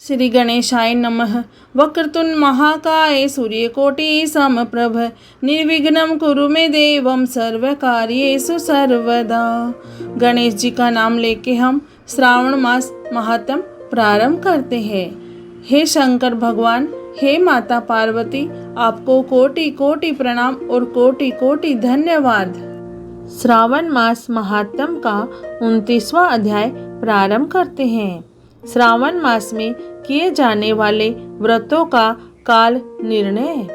श्री गणेशाय नमः। वक्रतुंड महाकाय सूर्यकोटि समप्रभ निर्विघ्नं कुरु मे देवं सर्वकार्येषु सर्वदा। गणेश जी का नाम लेके हम श्रावण मास महात्म प्रारंभ करते हैं। हे शंकर भगवान, हे माता पार्वती, आपको कोटि कोटि प्रणाम और कोटि कोटि धन्यवाद। श्रावण मास महात्म का 29वां अध्याय प्रारंभ करते हैं। श्रावण मास में किए जाने वाले व्रतों का काल निर्णय।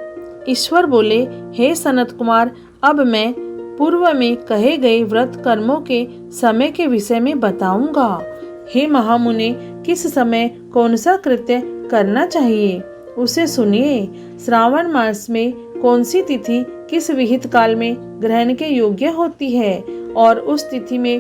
ईश्वर बोले, हे सनत कुमार, अब मैं पूर्व में कहे गए व्रत कर्मों के समय के विषय में बताऊंगा। हे महामुने, किस समय कौन सा कृत्य करना चाहिए उसे सुनिए। श्रावण मास में कौन सी तिथि किस विहित काल में ग्रहण के योग्य होती है और उस तिथि में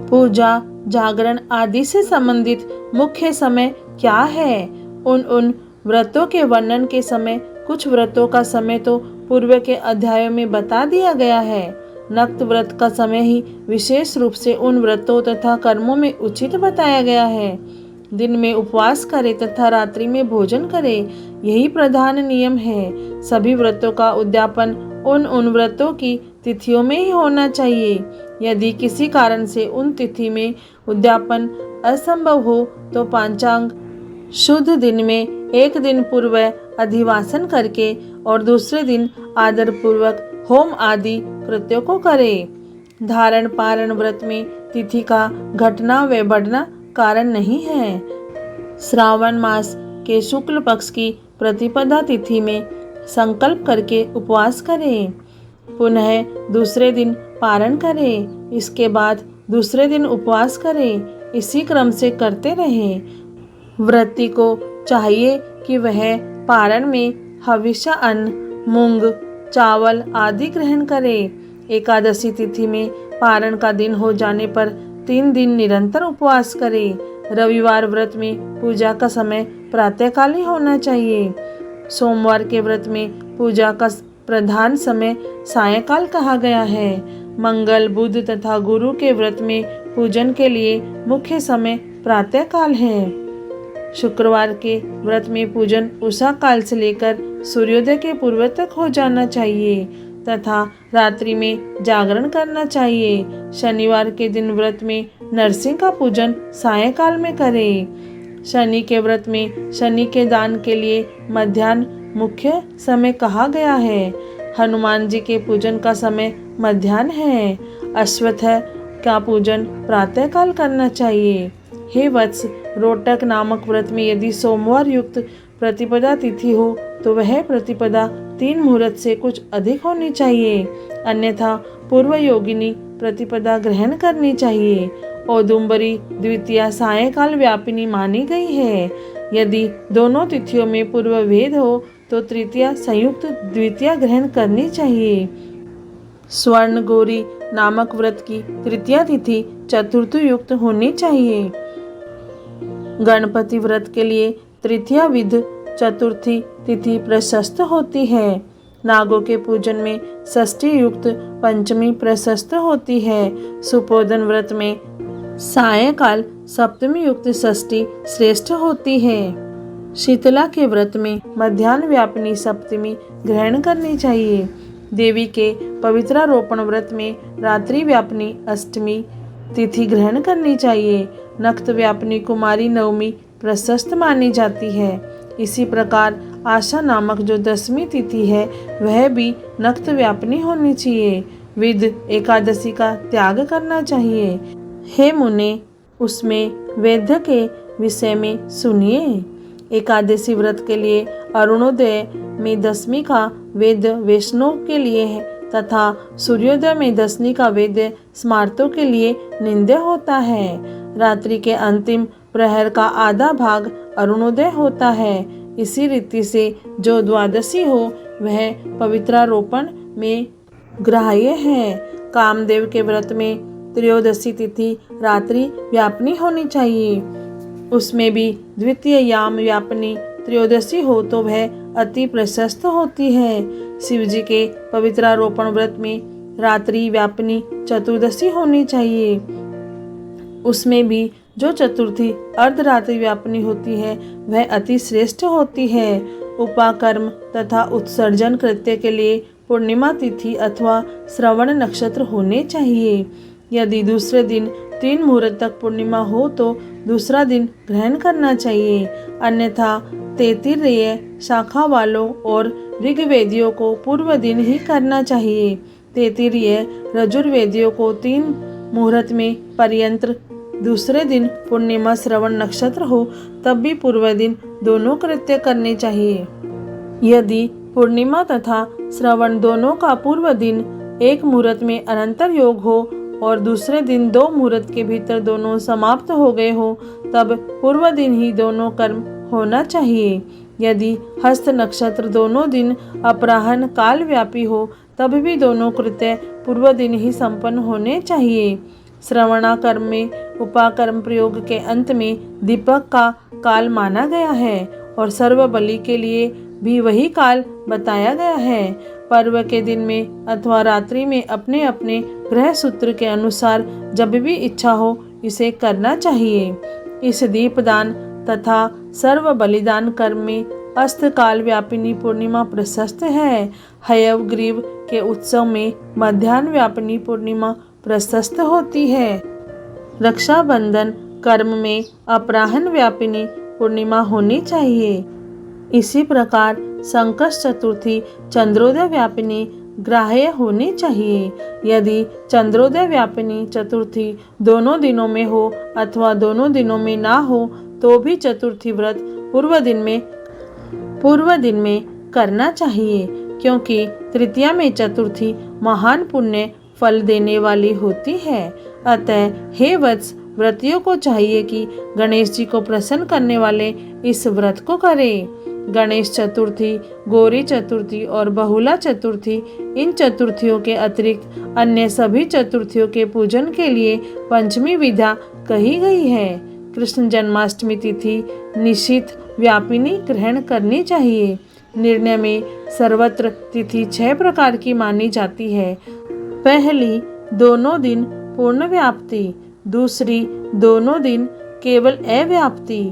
पूजा जागरण आदि से संबंधित मुख्य समय क्या है। उन व्रतों के वर्णन के समय कुछ व्रतों का समय तो पूर्व के अध्यायों में बता दिया गया है। नक्त व्रत का समय ही विशेष रूप से उन व्रतों तथा कर्मों में उचित बताया गया है। दिन में उपवास करे तथा रात्रि में भोजन करे, यही प्रधान नियम है। सभी व्रतों का उद्यापन उन व्रतों की तिथियों में ही होना चाहिए। यदि किसी कारण से उन तिथि में उद्यापन असंभव हो तो पांचांग शुद्ध दिन में एक दिन पूर्व अधिवासन करके और दूसरे दिन आदर पूर्वक होम आदि कृत्यों को करे। धारण पारण व्रत में तिथि का घटना व बढ़ना कारण नहीं है। श्रावण मास के शुक्ल पक्ष की प्रतिपदा तिथि में संकल्प करके उपवास करें, पुनः दूसरे दिन पारण करें, इसके बाद दूसरे दिन उपवास करें। इसी क्रम से करते रहें। व्रती को चाहिए कि वह पारण में हविष्य अन्न, मूंग, चावल आदि ग्रहण करे। एकादशी तिथि में पारण का दिन हो जाने पर 3 दिन निरंतर उपवास करे। रविवार व्रत में पूजा का समय प्रातःकाल ही होना चाहिए। सोमवार के व्रत में पूजा का प्रधान समय सायंकाल कहा गया है। मंगल, बुध तथा गुरु के व्रत में पूजन के लिए मुख्य समय प्रातःकाल है। शुक्रवार के व्रत में पूजन उषा काल से लेकर सूर्योदय के पूर्व तक हो जाना चाहिए तथा रात्रि में जागरण करना चाहिए। शनिवार के दिन व्रत में नरसिंह का पूजन सायंकाल में करें। शनि के व्रत में शनि के दान के लिए मध्याह्न मुख्य समय कहा गया है। हनुमान जी के पूजन का समय मध्याह्न है। अश्वत्थ का पूजन प्रातःकाल करना चाहिए। हे वत्स, रोटक नामक व्रत में यदि सोमवार युक्त प्रतिपदा तिथि हो तो वह प्रतिपदा 3 मुहूर्त से कुछ अधिक होनी चाहिए, अन्यथा पूर्व योगिनी प्रतिपदा ग्रहण करनी चाहिए। औदुंबरी द्वितीया सायंकाल व्यापिनी मानी गई है। यदि दोनों तिथियों में पूर्व भेद हो तो तृतीया संयुक्त द्वितीया ग्रहण करनी चाहिए। स्वर्ण गौरी नामक व्रत की तृतीया तिथि चतुर्थ युक्त होनी चाहिए। गणपति व्रत के लिए तृतीया विध चतुर्थी तिथि प्रशस्त होती है। नागों के पूजन में षष्ठी युक्त पंचमी प्रशस्त होती है। सुपोदन व्रत में सायंकाल सप्तमी युक्त षष्ठी श्रेष्ठ होती है। शीतला के व्रत में मध्याह्न व्यापिनी सप्तमी ग्रहण करनी चाहिए। देवी के पवित्रारोपण व्रत में रात्रि व्यापिनी अष्टमी तिथि ग्रहण करनी चाहिए। नक्त व्यापिनी कुमारी नवमी प्रशस्त मानी जाती है। इसी प्रकार आशा नामक जो 10वीं तिथि है वह भी नक्त व्यापिनी होनी चाहिए। विद एकादशी का त्याग करना चाहिए। हे मुने, उसमें वेद्य के विषय में सुनिए। एकादशी व्रत के लिए अरुणोदय में 10वीं का वेद वैष्णव के लिए है तथा सूर्योदय में 10वीं का वेद स्मार्तों के लिए निंद्य होता है। रात्रि के अंतिम प्रहर का आधा भाग अरुणोदय होता है। इसी रीति से जो द्वादशी हो वह पवित्रारोपण में ग्राह्य है। कामदेव के व्रत में त्रयोदशी तिथि रात्रि व्यापिनी होनी चाहिए। उसमें भी द्वितीय याम व्यापिनी त्रयोदशी हो तो वह अति प्रशस्त होती है। शिवजी के पवित्रारोपण व्रत में रात्रि व्यापिनी चतुर्दशी होनी चाहिए। उसमें भी जो चतुर्थी अर्धरात्रि व्यापिनी होती है वह अति श्रेष्ठ होती है। उपाकर्म तथा उत्सर्जन कृत्य के लिए पूर्णिमा तिथि अथवा श्रवण नक्षत्र होने चाहिए। यदि दूसरे दिन 3 मुहूर्त तक पूर्णिमा हो तो दूसरा दिन ग्रहण करना चाहिए, अन्यथा तैत्तिरीय शाखा वालों और ऋग्वेदियों को पूर्व दिन ही करना चाहिए। तैत्तिरीय यजुर्वेदियों को 3 मुहूर्त में पर्यंत दूसरे दिन पूर्णिमा श्रवण नक्षत्र हो तब भी पूर्व दिन दोनों कृत्य करने चाहिए। यदि पूर्णिमा तथा श्रवण दोनों का पूर्व दिन 1 मुहूर्त में अनंतर योग हो और दूसरे दिन 2 मुहूर्त के भीतर दोनों समाप्त हो गए हो तब पूर्व दिन ही दोनों कर्म होना चाहिए। यदि हस्त नक्षत्र दोनों दिन अपराह्न काल व्यापी हो तब भी दोनों कृत्य पूर्व दिन ही संपन्न होने चाहिए। श्रवणाकर्म में उपाकर्म प्रयोग के अंत में दीपक का काल माना गया है और सर्व बलि के लिए भी वही काल बताया गया है। पर्व के दिन में अथवा रात्रि में अपने अपने ग्रह सूत्र के अनुसार जब भी इच्छा हो इसे करना चाहिए। इस दीपदान तथा सर्व बलिदान कर्म में अस्तकाल व्यापिनी पूर्णिमा प्रशस्त है। हयग्रीव के उत्सव में मध्याह्न व्यापिनी पूर्णिमा प्रशस्त होती है। रक्षाबंधन कर्म में अपराह्न व्यापिनी पूर्णिमा होनी चाहिए। इसी प्रकार संकष्ट चतुर्थी चंद्रोदय व्यापिनी ग्राह्य होनी चाहिए। यदि चंद्रोदय व्यापिनी चतुर्थी दोनों दिनों में हो अथवा दोनों दिनों में ना हो तो भी चतुर्थी व्रत पूर्व दिन में करना चाहिए, क्योंकि तृतीया में चतुर्थी महान पुण्य फल देने वाली होती है। अतः हे वत्स, व्रतियों को चाहिए कि गणेश जी को प्रसन्न करने वाले इस व्रत को करें। गणेश चतुर्थी, गौरी चतुर्थी और बहुला चतुर्थी, इन चतुर्थियों के अतिरिक्त अन्य सभी चतुर्थियों के पूजन के लिए पंचमी विधा कही गई है। कृष्ण जन्माष्टमी तिथि निश्चित व्यापिनी ग्रहण करनी चाहिए। निर्णय में सर्वत्र तिथि 6 प्रकार की मानी जाती है। पहली, दोनों दिन पूर्ण व्याप्ति, दूसरी दोनों दिन केवल अव्याप्ति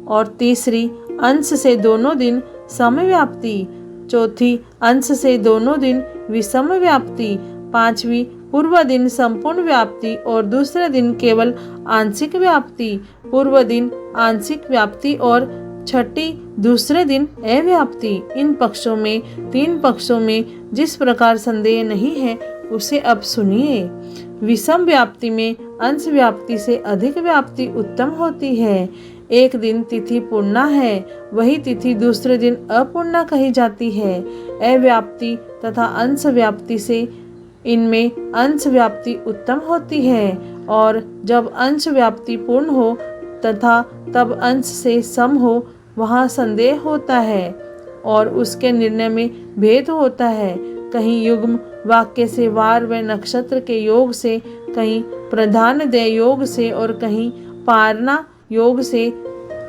और तीसरी अंश से दोनों दिन समव्याप्ति, चौथी अंश से दोनों दिन विषम व्याप्ति, पांचवी पूर्व दिन संपूर्ण व्याप्ति और दूसरे दिन केवल आंशिक व्याप्ति, पूर्व दिन आंशिक व्याप्ति और छठी दूसरे दिन अव्याप्ति। इन पक्षों में 3 पक्षों में जिस प्रकार संदेह नहीं है उसे अब सुनिए। विषम व्याप्ति में अंश व्याप्ति से अधिक व्याप्ति उत्तम होती है। एक दिन तिथि पूर्णा है, वही तिथि दूसरे दिन अपूर्णा कही जाती है। अव्याप्ति तथा अंश व्याप्ति से इनमें अंश व्याप्ति उत्तम होती है, और जब अंश व्याप्ति पूर्ण हो तथा तब अंश से सम हो वहाँ संदेह होता है और उसके निर्णय में भेद होता है। कहीं युग्म वाक्य से वार व नक्षत्र के योग से, कहीं प्रधान दय योग से और कहीं पारना योग से।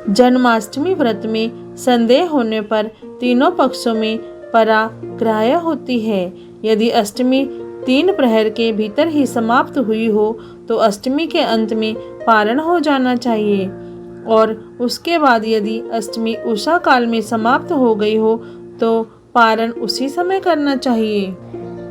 जन्माष्टमी व्रत में संदेह होने पर तीनों पक्षों में पराग्राह्य होती है। यदि अष्टमी 3 प्रहर के भीतर ही समाप्त हुई हो तो अष्टमी के अंत में पारण हो जाना चाहिए, और उसके बाद यदि अष्टमी उषा काल में समाप्त हो गई हो तो पारण उसी समय करना चाहिए।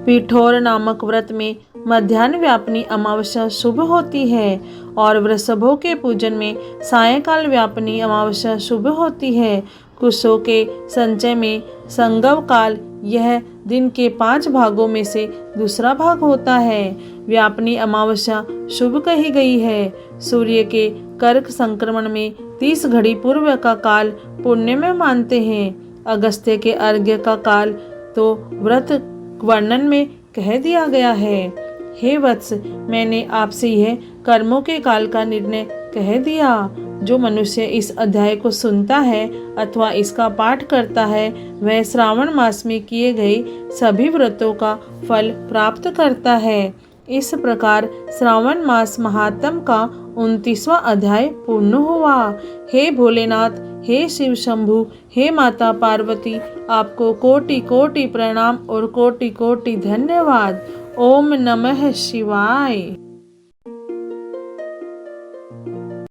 पिठोर नामक व्रत में मध्याह्न व्यापिनी अमावस्या शुभ होती है और वृषभों के पूजन में सायंकाल व्यापिनी अमावस्या शुभ होती है। कुशों के संचय में संगव काल यह दिन के 5 भागों में से दूसरा भाग होता है। व्यापिनी अमावस्या शुभ कही गई है। सूर्य के कर्क संक्रमण में 30 घड़ी पूर्व का काल पुण्य में मानते हैं। अगस्त्य के अर्घ्य का काल तो व्रत वर्णन में कह दिया गया है। हे वत्स, मैंने आपसे यह कर्मों के काल का निर्णय कह दिया। जो मनुष्य इस अध्याय को सुनता है अथवा इसका पाठ करता है वह श्रावण मास में किए गए सभी व्रतों का फल प्राप्त करता है। इस प्रकार श्रावण मास महात्म का 29वां अध्याय पूर्ण हुआ। हे भोलेनाथ, हे शिव शंभु, हे माता पार्वती, आपको कोटि कोटि प्रणाम और कोटि कोटि धन्यवाद। ओम नमः शिवाय।